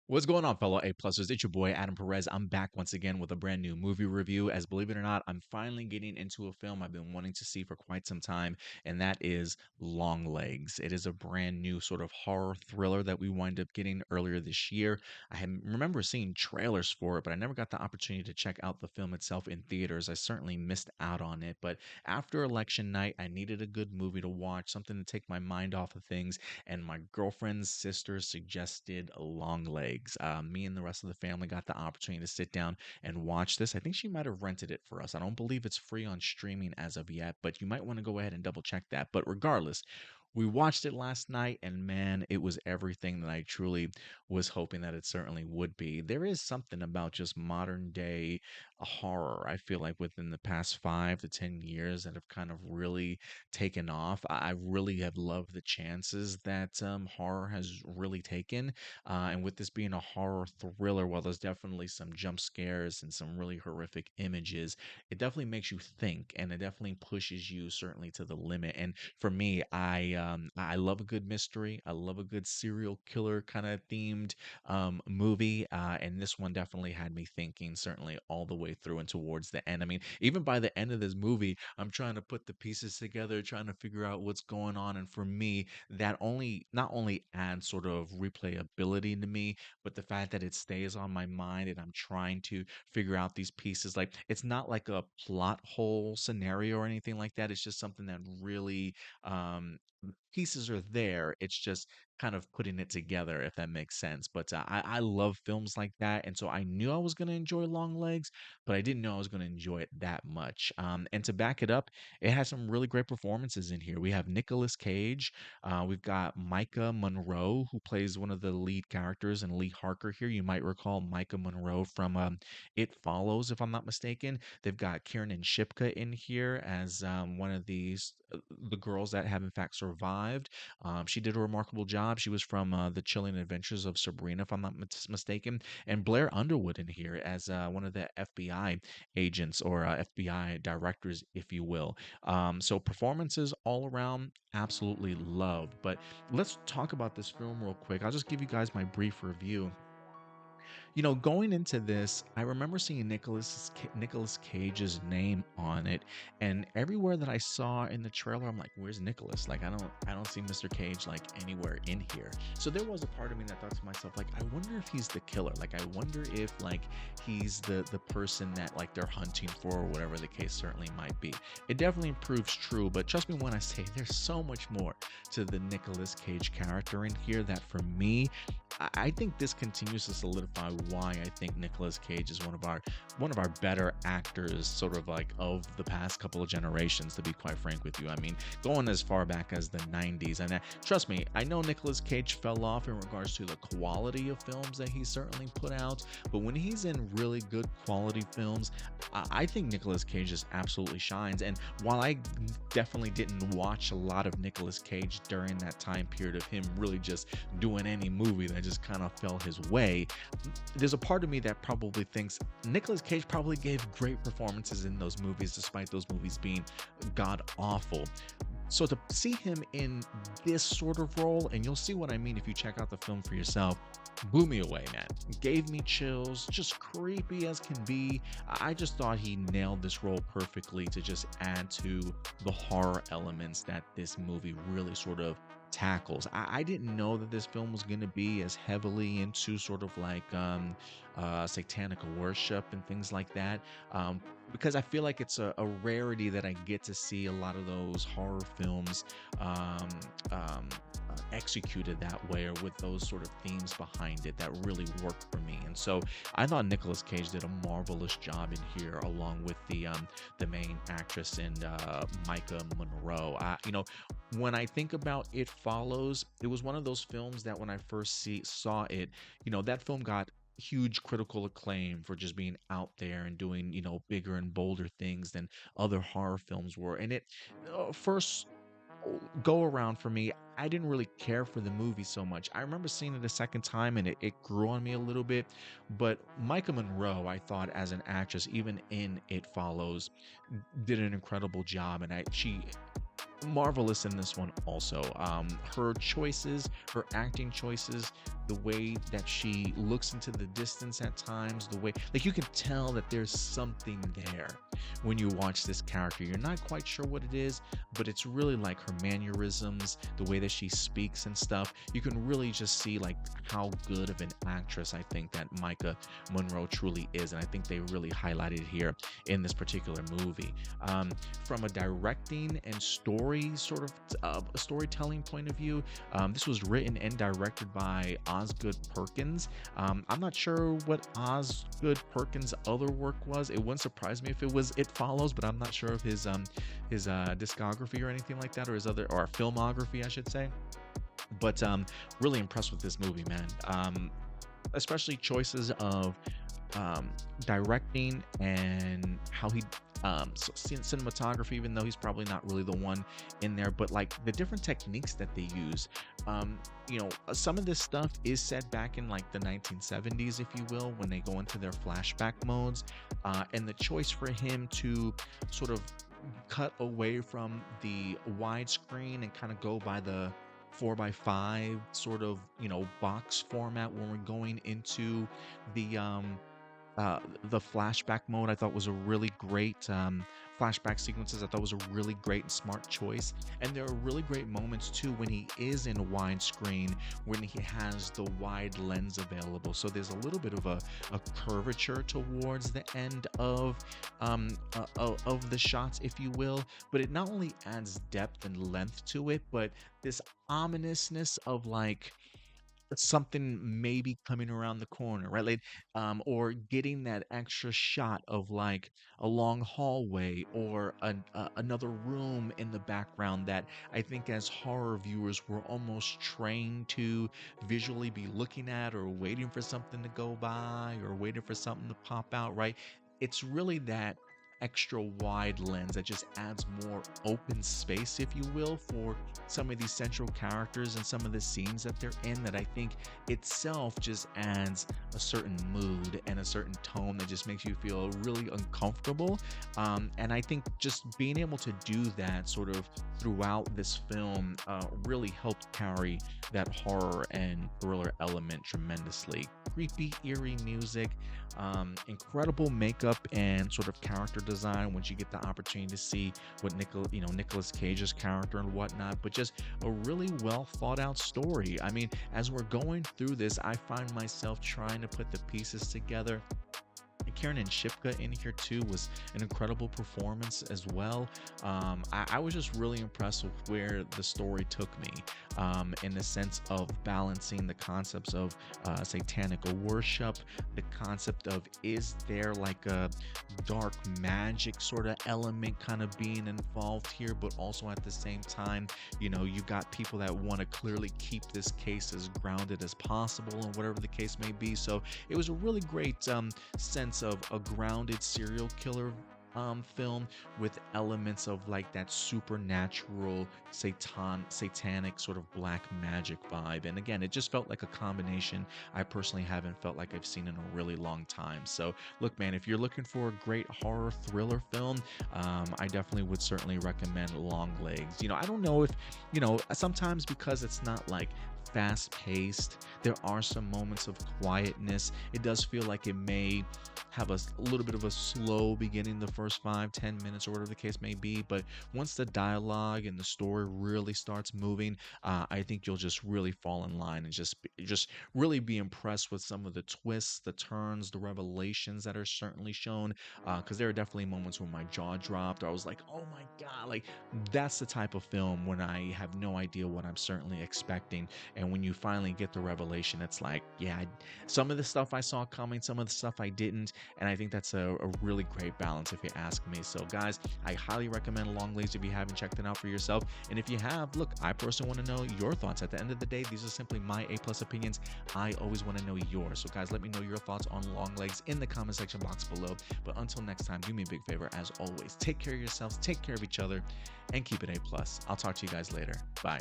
What's going on, fellow A-plussers? It's your boy, Adam Perez. I'm back once again with a brand new movie review. As believe it or not, I'm finally getting into a film I've been wanting to see for quite some time, and that is Longlegs. It is a brand new sort of horror thriller that we wind up getting earlier this year. remember seeing trailers for it, but I never got the opportunity to check out the film itself in theaters. I certainly missed out on it, but after election night, I needed a good movie to watch, something to take my mind off of things, and my girlfriend's sister suggested Longlegs. Me and the rest of the family got the opportunity to sit down and watch this. I think she might have rented it for us. I don't believe it's free on streaming as of yet, but you might want to go ahead and double check that. But regardless, we watched it last night, and man, it was everything that I truly was hoping that it certainly would be. There is something about just modern day horror, I feel like, within the past 5 to 10 years that have kind of really taken off. I really have loved the chances that horror has really taken. And with this being a horror thriller, while there's definitely some jump scares and some really horrific images, it definitely makes you think, and it definitely pushes you certainly to the limit. And for me, I love a good mystery. I love a good serial killer kind of themed movie, and this one definitely had me thinking, certainly all the way through and towards the end. I mean, even by the end of this movie, I'm trying to put the pieces together, trying to figure out what's going on. And for me, that only not only adds sort of replayability to me, but the fact that it stays on my mind and I'm trying to figure out these pieces. Like it's not like a plot hole scenario or anything like that. It's just something that really pieces are there. It's just kind of putting it together, if that makes sense. But I love films like that, and so I knew I was going to enjoy Long Legs, but I didn't know I was going to enjoy it that much. And to back it up, it has some really great performances in here. We have Nicolas Cage, we've got Micah Monroe, who plays one of the lead characters, and Lee Harker here. You might recall Micah Monroe from It Follows, if I'm not mistaken. They've got Kiernan Shipka in here as one of the girls that have in fact survived. She did a remarkable job. She was from The Chilling Adventures of Sabrina, if I'm not mistaken. And Blair Underwood in here as one of the FBI agents or FBI directors, if you will. So performances all around, absolutely loved. But let's talk about this film real quick. I'll just give you guys my brief review. Going into this, I remember seeing Nicholas Cage's name on it, and everywhere that I saw in the trailer, I'm like, "Where's Nicholas? Like, I don't see Mr. Cage like anywhere in here." So there was a part of me that thought to myself, like, "I wonder if he's the killer. Like, I wonder if like he's the person that like they're hunting for, or whatever the case certainly might be." It definitely proves true, but trust me when I say there's so much more to the Nicholas Cage character in here that for me I think this continues to solidify why I think Nicolas Cage is one of our better actors, sort of like of the past couple of generations. To be quite frank with you, I mean, going as far back as the '90s, and trust me, I know Nicolas Cage fell off in regards to the quality of films that he certainly put out, but when he's in really good quality films, I think Nicolas Cage just absolutely shines. And while I definitely didn't watch a lot of Nicolas Cage during that time period of him really just doing any movie that just kind of fell his way, there's a part of me that probably thinks Nicolas Cage probably gave great performances in those movies, despite those movies being god awful. So to see him in this sort of role, and you'll see what I mean if you check out the film for yourself, blew me away, man. Gave me chills, just creepy as can be. I just thought he nailed this role perfectly to just add to the horror elements that this movie really sort of tackles. I didn't know that this film was going to be as heavily into sort of like satanic worship and things like that. Because I feel like it's a rarity that I get to see a lot of those horror films um, executed that way, or with those sort of themes behind it that really worked for me. And so I thought Nicolas Cage did a marvelous job in here, along with the main actress and Micah Monroe. When I think about It Follows, it was one of those films that when I first saw it, that film got huge critical acclaim for just being out there and doing, bigger and bolder things than other horror films were. And it first go around for me, I didn't really care for the movie so much. I remember seeing it a second time and it grew on me a little bit. But Micah Monroe, I thought, as an actress, even in It Follows, did an incredible job. And she marvelous in this one also. Her choices, her acting choices, the way that she looks into the distance at times, the way, like, you can tell that there's something there when you watch this character. You're not quite sure what it is, but it's really like her mannerisms, the way that she speaks and stuff. You can really just see like how good of an actress I think that Micah Monroe truly is, and I think they really highlighted it here in this particular movie. From a directing and story sort of storytelling point of view, this was written and directed by Osgood Perkins. I'm not sure what Osgood Perkins' other work was. It wouldn't surprise me if it was It Follows, but I'm not sure of his discography or anything like that, or his other, or filmography, I should say. But really impressed with this movie, man. Especially choices of directing and how he cinematography, even though he's probably not really the one in there, but like the different techniques that they use. Some of this stuff is set back in like the 1970s, if you will, when they go into their flashback modes, and the choice for him to sort of cut away from the widescreen and kind of go by the 4:5 sort of box format when we're going into the the flashback mode. I thought was a really great flashback sequences. I thought was a really great and smart choice. And there are really great moments too when he is in widescreen, when he has the wide lens available. So there's a little bit of a curvature towards the end of the shots, if you will. But it not only adds depth and length to it, but this ominousness of like something maybe coming around the corner, right? Like, or getting that extra shot of like a long hallway or another room in the background that I think as horror viewers we're almost trained to visually be looking at, or waiting for something to go by, or waiting for something to pop out, right? It's really that extra wide lens that just adds more open space, if you will, for some of these central characters and some of the scenes that they're in, that I think itself just adds a certain mood and a certain tone that just makes you feel really uncomfortable. And I think just being able to do that sort of throughout this film really helped carry that horror and thriller element tremendously. Creepy, eerie music, incredible makeup and sort of character design once you get the opportunity to see what Nicolas Cage's character and whatnot, but just a really well thought out story. I mean, as we're going through this, I find myself trying to put the pieces together. Kiernan Shipka in here too was an incredible performance as well. I was just really impressed with where the story took me, in the sense of balancing the concepts of satanic worship, the concept of, is there like a dark magic sort of element kind of being involved here, but also at the same time, you've got people that want to clearly keep this case as grounded as possible and whatever the case may be. So it was a really great sense of a grounded serial killer film with elements of like that supernatural satanic sort of black magic vibe. And again, it just felt like a combination I personally haven't felt like I've seen in a really long time. So look, man, if you're looking for a great horror thriller film, I definitely would certainly recommend Longlegs. I don't know if sometimes because it's not like fast paced, there are some moments of quietness. It does feel like it may have a little bit of a slow beginning the first 5-10 minutes or whatever the case may be, but once the dialogue and the story really starts moving, I think you'll just really fall in line and just really be impressed with some of the twists, the turns, the revelations that are certainly shown, because there are definitely moments where my jaw dropped, or I was like, oh my god, like that's the type of film when I have no idea what I'm certainly expecting. And when you finally get the revelation, it's like, yeah, some of the stuff I saw coming, some of the stuff I didn't. And I think that's a really great balance, if you ask me. So guys, I highly recommend Longlegs if you haven't checked it out for yourself. And if you have, look, I personally want to know your thoughts. At the end of the day, these are simply my A+ opinions. I always want to know yours. So guys, let me know your thoughts on Longlegs in the comment section box below. But until next time, do me a big favor, as always, take care of yourselves, take care of each other, and keep it A+. I'll talk to you guys later. Bye.